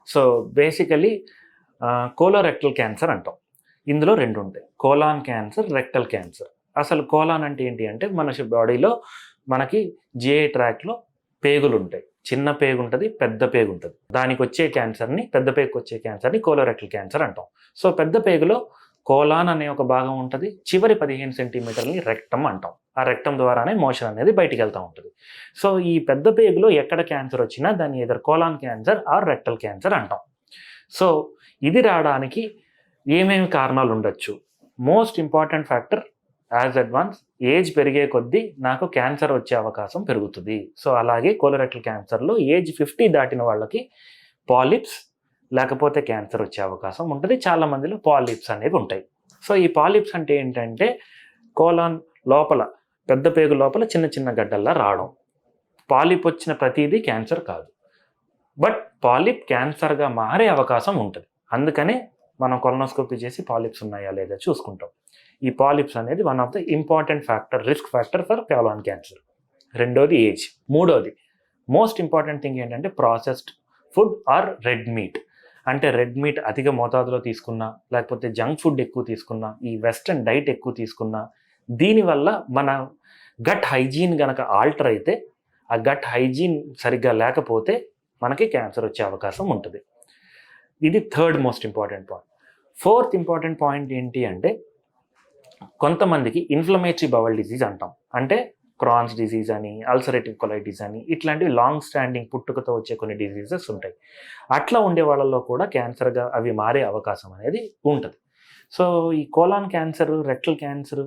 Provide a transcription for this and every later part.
So basically colorectal cancer అంటాం. ఇందులో 2 ఉంటాయి. Colon cancer, rectal cancer. అసలు కోలాన్ అంటే ఏంటి అంటే మనిషి బాడీలో మనకి జిఐ ట్రాక్‌లో పేగులుంటాయి. చిన్న పేగు ఉంటది, పెద్ద పేగు ఉంటది. దానికొచ్చే క్యాన్సర్‌ని, పెద్ద పేగుకొచ్చే క్యాన్సర్‌ని కోలోరెక్టల్ క్యాన్సర్ అంటాం. సో పెద్ద పేగులో కోలాన్ అనే ఒక భాగం ఉంటది. చివరి 15 సెంటీమీటర్‌ని రెక్టమ్ అంటాం. ఆ రెక్టమ్ ద్వారానే మోషన్ అనేది బయటికెళ్తా ఉంటది. సో ఈ పెద్ద పేగులో ఎక్కడ క్యాన్సర్ వచ్చినా దాన్ని either colon cancer are rectal cancer అంటాం. సో ఇది రావడానికి ఏమేమి కారణాలు ఉండొచ్చు? Most important factor as advance age పెరిగే కొద్దీ నాకు క్యాన్సర్ వచ్చే అవకాశం పెరుగుతుంది. సో అలాగే కోలోరెక్టల్ క్యాన్సర్‌లో ఏజ్ 50 దాటిన వాళ్ళకి పాలిప్స్ లేకపోతే క్యాన్సర్ వచ్చే అవకాశం ఉంటది. చాలా మందిలో పాలిప్స్ అనేవి ఉంటాయి. సో ఈ పాలిప్స్ అంటే ఏంటంటే కోలాన్ లోపల పెద్ద పేగు లోపల చిన్న చిన్న గడ్డల్లా రావడం. పాలిప్ వచ్చిన ప్రతీదీ క్యాన్సర్ కాదు. బట్ పాలిప్ క్యాన్సర్‌గా మారే అవకాశం ఉంటది. అందుకనే మనం కొలనోస్కోపీ చేసి పాలిప్స్ ఉన్నాయా లేదా చూసుకుంటాం. ఈ పాలిప్స్ అనేది one of the important factor, risk factor for colon cancer. రెండోది ఏజ్. మూడోది మోస్ట్ ఇంపార్టెంట్ థింగ్ ఏంటంటే processed food or red meat. అంటే రెడ్ మీట్ అధిక మోతాదులో తీసుకున్నా, లేకపోతే జంక్ ఫుడ్ ఎక్కువ తీసుకున్నా, ఈ వెస్టర్న్ డైట్ ఎక్కువ తీసుకున్నా, దీనివల్ల మన గట్ హైజీన్ గనక ఆల్టర్ అయితే, ఆ గట్ హైజీన్ సరిగ్గా లేకపోతే మనకి క్యాన్సర్ వచ్చే అవకాశం ఉంటుంది. ఇది third most important point. Fourth important point ఏంటి అంటే కొంతమందికి ఇన్ఫ్లమేటరీ బవల్ డిసీజ్ అంటాం. అంటే క్రాన్స్ డిసీజ్ అని, అల్సరేటివ్ కొలైటిస్ అని, ఇట్లాంటివి లాంగ్ స్టాండింగ్ పుట్టుకతో వచ్చే కొన్ని డిసీజెస్ ఉంటాయి. అట్లా ఉండే వాళ్ళలో కూడా క్యాన్సర్గా అవి మారే అవకాశం అనేది ఉంటుంది. సో ఈ కోలాన్ క్యాన్సర్, రెక్టల్ క్యాన్సర్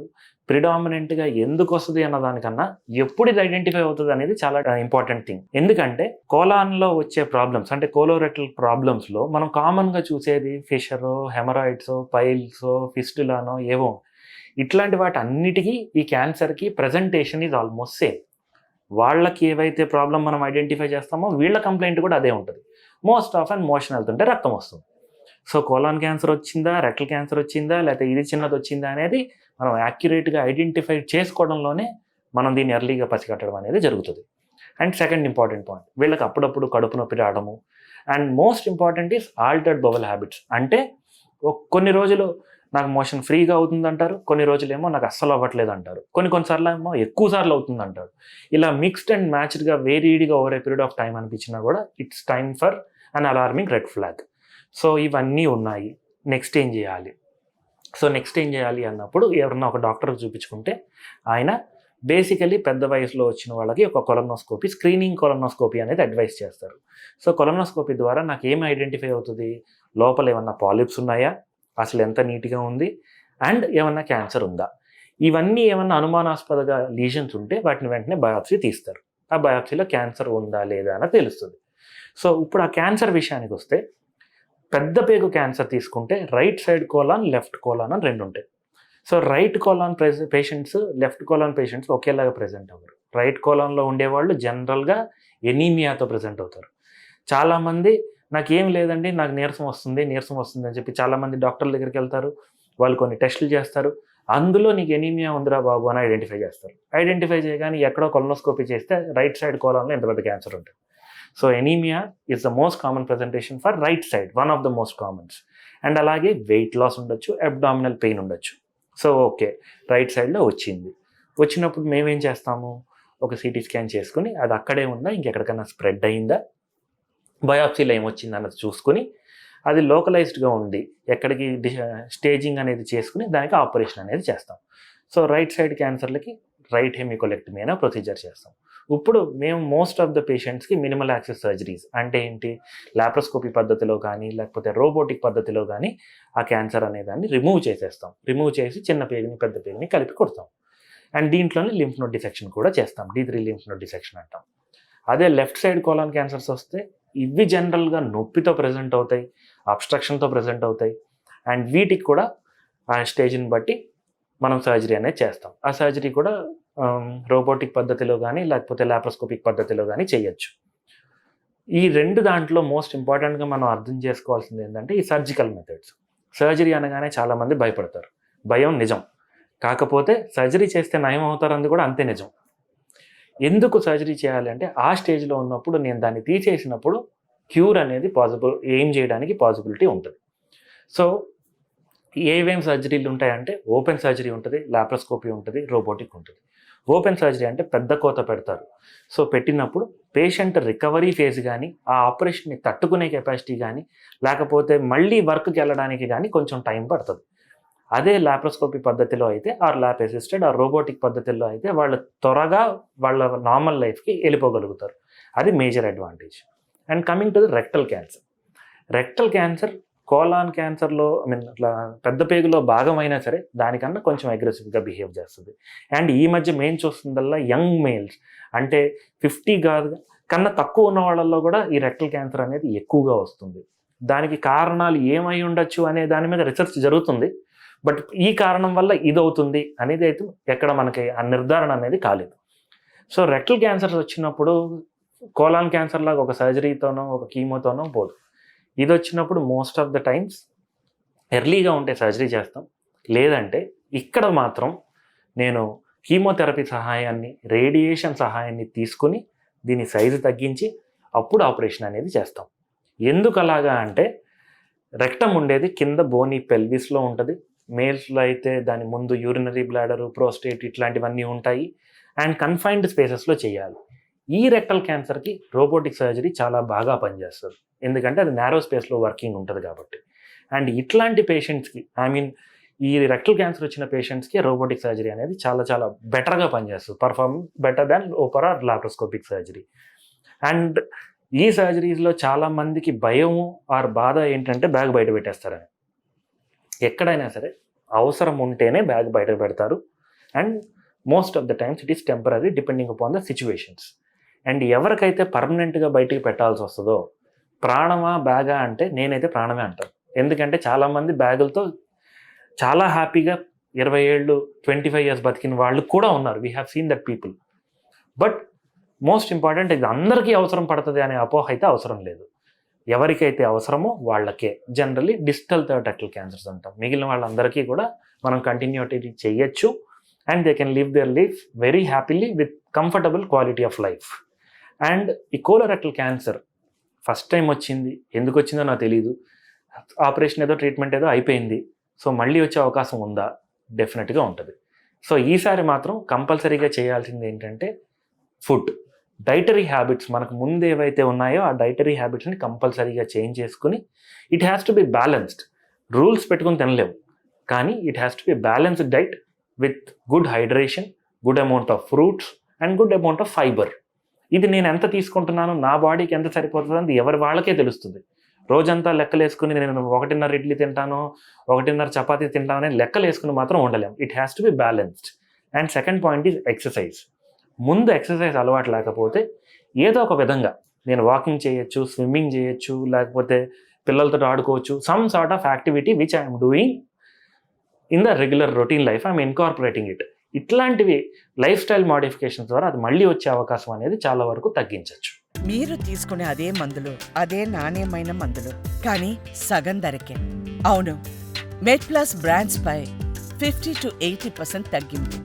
ప్రిడామినెంట్గా ఎందుకు వస్తుంది అన్న దానికన్నా ఎప్పుడు ఇది ఐడెంటిఫై అవుతుంది అనేది చాలా ఇంపార్టెంట్ థింగ్. ఎందుకంటే కోలాన్లో వచ్చే ప్రాబ్లమ్స్ అంటే కోలోరెక్టల్ ప్రాబ్లమ్స్లో మనం కామన్గా చూసేది ఫిషరో, హెమరాయిడ్సో, పైల్సో, ఫిస్టులానో ఏవో. ఇట్లాంటి వాటి అన్నిటికీ ఈ క్యాన్సర్కి ప్రజెంటేషన్ ఈజ్ ఆల్మోస్ట్ సేమ్. వాళ్ళకి ఏవైతే ప్రాబ్లం మనం ఐడెంటిఫై చేస్తామో వీళ్ళ కంప్లైంట్ కూడా అదే ఉంటుంది. మోస్ట్ ఆఫెన్ మోషన్ వెళ్తుంటే రక్తం వస్తుంది. సో కోలాన్ క్యాన్సర్ వచ్చిందా, రెక్టల్ క్యాన్సర్ వచ్చిందా, లేకపోతే ఇది చిన్నది వచ్చిందా అనేది మనం యాక్యురేట్గా ఐడెంటిఫై చేసుకోవడంలోనే మనం దీన్ని ఎర్లీగా పసిగట్టడం అనేది జరుగుతుంది. అండ్ సెకండ్ ఇంపార్టెంట్ పాయింట్, వీళ్ళకి అప్పుడప్పుడు కడుపు నొప్పి రావడము. And most important is altered bowel habits. అంటే కొన్ని రోజులు నాకు మోషన్ ఫ్రీగా అవుతుంది అంటారు, కొన్ని రోజులేమో నాకు అస్సలు అవ్వట్లేదు అంటారు, కొన్నిసార్లు ఏమో ఎక్కువ సార్లు అవుతుంది అంటారు. ఇలా మిక్స్డ్ అండ్ మ్యాచ్డ్గా వేరీడ్గా over a period of time అనిపించినా కూడా it's time for an alarming red flag. So ఇవన్నీ ఉన్నాయి. నెక్స్ట్ ఏం చేయాలి? సో నెక్స్ట్ ఏం చేయాలి అన్నప్పుడు ఎవరన్నా ఒక డాక్టర్కి చూపించుకుంటే ఆయన బేసికలీ పెద్ద వయసులో వచ్చిన వాళ్ళకి ఒక కొలనోస్కోపీ, స్క్రీనింగ్ కొలనోస్కోపీ అనేది అడ్వైస్ చేస్తారు. సో కొలనోస్కోపీ ద్వారా నాకు ఏం ఐడెంటిఫై అవుతుంది? లోపల ఏమన్నా పాలిప్స్ ఉన్నాయా, అసలు ఎంత నీట్గా ఉంది, అండ్ ఏమన్నా క్యాన్సర్ ఉందా. ఇవన్నీ ఏమన్నా అనుమానాస్పదగా లీజన్స్ ఉంటే వాటిని వెంటనే బయాప్సీ తీస్తారు. ఆ బయాప్సీలో క్యాన్సర్ ఉందా లేదా అని తెలుస్తుంది. సో ఇప్పుడు ఆ క్యాన్సర్ విషయానికి వస్తే పెద్ద పేగు క్యాన్సర్ తీసుకుంటే right side colon, left colon అని 2 ఉంటాయి. So right colon patients, left colon patients ఒకేలాగా ప్రెజెంట్ అవ్వరు. రైట్ కోలాన్లో ఉండేవాళ్ళు జనరల్గా ఎనీమియాతో ప్రెజెంట్ అవుతారు. చాలామంది నాకేం లేదండి, నాకు నీరసం వస్తుంది అని చెప్పి చాలామంది డాక్టర్ల దగ్గరికి వెళ్తారు. వాళ్ళు కొన్ని టెస్టులు చేస్తారు. అందులో నీకు ఎనీమియా ఉందిరా బాబు అని ఐడెంటిఫై చేస్తారు. ఐడెంటిఫై చేయగానే ఎక్కడో కొలనోస్కోపీ చేస్తే రైట్ సైడ్ కోలాన్లో ఎంత పెద్ద క్యాన్సర్ ఉంటుంది. So anaemia is the most common presentation for right side, one of the most Commons. And అలాగే వెయిట్ లాస్ ఉండొచ్చు, అబ్డామినల్ పెయిన్ ఉండొచ్చు. సో ఓకే, రైట్ సైడ్లో వచ్చినప్పుడు మేమేం చేస్తాము? ఒక సిటీ స్కాన్ చేసుకుని అది అక్కడే ఉందా, ఇంకెక్కడికైనా స్ప్రెడ్ అయిందా, బయాప్సీలో ఏమొచ్చింది అన్నది చూసుకుని అది లోకలైజ్డ్గా ఉంది ఎక్కడికి స్టేజింగ్ అనేది చేసుకుని దానికి ఆపరేషన్ అనేది చేస్తాం. సో రైట్ సైడ్ క్యాన్సర్లకి రైట్ హెమికోలెక్టమీ అనే ప్రొసీజర్ చేస్తాం. ఇప్పుడు మేము మోస్ట్ ఆఫ్ ద పేషెంట్స్కి మినిమల్ యాక్సెస్ సర్జరీస్ అంటే ఏంటి, లాప్రోస్కోపీ పద్ధతిలో కానీ లేకపోతే రోబోటిక్ పద్ధతిలో కానీ ఆ క్యాన్సర్ అనే దాన్ని రిమూవ్ చేసేస్తాం. రిమూవ్ చేసి చిన్న పేగుని పెద్ద పేగుని కలిపి కొడతాం. అండ్ దీంట్లోనే లింఫ్ నోడ్ డిసెక్షన్ కూడా చేస్తాం. D3 లింఫ్ నోడ్ డిసెక్షన్ అంటాం. అదే లెఫ్ట్ సైడ్ కోలాన్ క్యాన్సర్స్ వస్తే ఇవి జనరల్గా నొప్పితో ప్రెజెంట్ అవుతాయి, అబ్స్ట్రక్షన్తో ప్రెజెంట్ అవుతాయి. అండ్ వీటికి కూడా ఆ స్టేజ్ని బట్టి మనం సర్జరీ అనేది చేస్తాం. ఆ సర్జరీ కూడా రోబోటిక్ పద్ధతిలో కానీ లేకపోతే లాప్రోస్కోపిక్ పద్ధతిలో కానీ చేయొచ్చు. ఈ 2 దాంట్లో మోస్ట్ ఇంపార్టెంట్గా మనం అర్థం చేసుకోవాల్సింది ఏంటంటే ఈ సర్జికల్ మెథడ్స్. సర్జరీ అనగానే చాలామంది భయపడతారు. భయం నిజం, కాకపోతే సర్జరీ చేస్తే నయం అవుతారన్నది కూడా అంతే నిజం. ఎందుకు సర్జరీ చేయాలి అంటే ఆ స్టేజ్లో ఉన్నప్పుడు నేను దాన్ని తీసేసినప్పుడు క్యూర్ అనేది ఏం చేయడానికి పాసిబిలిటీ ఉంటుంది. సో ఏమేం సర్జరీలు ఉంటాయంటే ఓపెన్ సర్జరీ ఉంటుంది, లాప్రోస్కోపీ ఉంటుంది, రోబోటిక్ ఉంటుంది. ఓపెన్ సర్జరీ అంటే పెద్ద కోత పెడతారు. సో పెట్టినప్పుడు పేషెంట్ రికవరీ ఫేజ్ కానీ, ఆ ఆపరేషన్ని తట్టుకునే కెపాసిటీ కానీ, లేకపోతే మళ్ళీ వర్క్కి వెళ్ళడానికి కానీ కొంచెం టైం పడుతుంది. అదే లాప్రోస్కోపీ పద్ధతిలో అయితే ల్యాప్ అసిస్టెడ్ రోబోటిక్ పద్ధతిలో అయితే వాళ్ళు త్వరగా వాళ్ళ నార్మల్ లైఫ్కి వెళ్ళిపోగలుగుతారు. అది major advantage. And coming to the rectal cancer. Rectal cancer colon క్యాన్సర్లో అట్లా పెద్ద పేగులో భాగమైనా సరే దానికన్నా కొంచెం అగ్రెసివ్గా బిహేవ్ చేస్తుంది. అండ్ ఈ మధ్య మేము చూస్తుందల్లా యంగ్ మేల్స్ అంటే 50 కన్నా తక్కువ ఉన్న వాళ్ళల్లో కూడా ఈ రెక్టల్ క్యాన్సర్ అనేది ఎక్కువగా వస్తుంది. దానికి కారణాలు ఏమై ఉండొచ్చు అనే దాని మీద రీసెర్చ్ జరుగుతుంది. బట్ ఈ కారణం వల్ల ఇది అవుతుంది అనేది అయితే ఎక్కడ మనకి ఆ నిర్ధారణ అనేది కాలేదు. సో రెక్టల్ క్యాన్సర్స్ వచ్చినప్పుడు కోలాన్ క్యాన్సర్ లాగా ఒక సర్జరీతోనో ఒక కీమోతోనో పోదు. ఇది వచ్చినప్పుడు మోస్ట్ ఆఫ్ ద టైమ్స్ ఎర్లీగా ఉంటే సర్జరీ చేస్తాం. లేదంటే ఇక్కడ మాత్రం నేను కీమోథెరపీ సహాయాన్ని, రేడియేషన్ సహాయాన్ని తీసుకుని దీని సైజు తగ్గించి అప్పుడు ఆపరేషన్ అనేది చేస్తాం. ఎందుకు అలాగా అంటే రెక్టమ్ ఉండేది కింద బోని పెల్విస్లో ఉంటుంది. మేల్స్లో అయితే దాని ముందు యూరినరీ బ్లాడరు, ప్రోస్టేట్ ఇట్లాంటివన్నీ ఉంటాయి. అండ్ కన్ఫైన్డ్ స్పేసెస్లో చేయాలి. ఈ రెక్టల్ క్యాన్సర్కి రోబోటిక్ సర్జరీ చాలా బాగా పనిచేస్తుంది. ఎందుకంటే అది నారో స్పేస్లో వర్కింగ్ ఉంటుంది కాబట్టి. అండ్ ఇట్లాంటి పేషెంట్స్కి ఈ రెక్టల్ క్యాన్సర్ వచ్చిన పేషెంట్స్కి రోబోటిక్ సర్జరీ అనేది చాలా చాలా బెటర్గా పనిచేస్తుంది. Perform better than open or laparoscopic surgery. And ఈ సర్జరీస్లో చాలామందికి భయము బాధ ఏంటంటే బ్యాగ్ బయట పెట్టేస్తారని. ఎక్కడైనా సరే అవసరం ఉంటేనే బ్యాగ్ బయట పెడతారు. And most of the times it is temporary depending upon the situations. And ఎవరికైతే పర్మనెంట్గా బయటికి పెట్టాల్సి వస్తుందో ప్రాణమా బ్యాగా అంటే నేనైతే ప్రాణమే అంటాను. ఎందుకంటే చాలామంది బ్యాగులతో చాలా హ్యాపీగా 20 ఏళ్ళు 25 years బతికిన వాళ్ళు కూడా ఉన్నారు. We have seen that people. But most important ఇది అందరికీ అవసరం పడుతుంది అనే అపోహ అయితే అవసరం లేదు. ఎవరికైతే అవసరమో వాళ్ళకే. Generally distal third rectal cancers అంటాం. మిగిలిన వాళ్ళందరికీ కూడా మనం కంటిన్యూటీ చేయొచ్చు. And they can live their life very happily with comfortable quality of life. And ఈ కోలోరెక్టల్ క్యాన్సర్ ఫస్ట్ టైం వచ్చింది, ఎందుకు వచ్చిందో నాకు తెలియదు. ఆపరేషన్ ఏదో ట్రీట్మెంట్ ఏదో అయిపోయింది. సో మళ్ళీ వచ్చే అవకాశం ఉందా? డెఫినెట్గా ఉంటుంది. సో ఈసారి మాత్రం కంపల్సరీగా చేయాల్సింది ఏంటంటే ఫుడ్, డైటరీ హ్యాబిట్స్. మనకు ముందు ఏవైతే ఉన్నాయో ఆ డైటరీ హ్యాబిట్స్ని కంపల్సరీగా చేంజ్ చేసుకుని it has to be balanced. Rules పెట్టుకుని తినలేవు, కానీ it has to be balanced diet with good hydration, good amount of fruits and good amount of fibre. ఇది నేను ఎంత తీసుకుంటున్నాను, నా బాడీకి ఎంత సరిపోతుంది అని ఎవరి వాళ్ళకే తెలుస్తుంది. రోజంతా లెక్కలు వేసుకుని నేను 1.5 ఇడ్లీ తింటాను, 1.5 చపాతీ తింటాను అని లెక్కలు వేసుకుని మాత్రం ఉండలేము. It has to be balanced. And second point is exercise. ముందు ఎక్సర్సైజ్ అలవాటు లేకపోతే ఏదో ఒక విధంగా నేను వాకింగ్ చేయొచ్చు, స్విమ్మింగ్ చేయొచ్చు, లేకపోతే పిల్లలతో ఆడుకోవచ్చు. Some sort of activity which I'm doing in the regular routine life, I'm incorporating it. ఇట్లాంటివి లైఫ్ స్టైల్ మోడిఫికేషన్ ద్వారా అది మళ్ళీ వచ్చే అవకాశం అనేది చాలా వరకు తగ్గించవచ్చు. మీరు తీసుకునే అదే మందులు, అదే నాణ్యమైన మందులు, కానీ సగం ధరకే. అవును, మెడ్ ప్లస్ బ్రాండ్స్ పై 50 to 80% తగ్గింపు.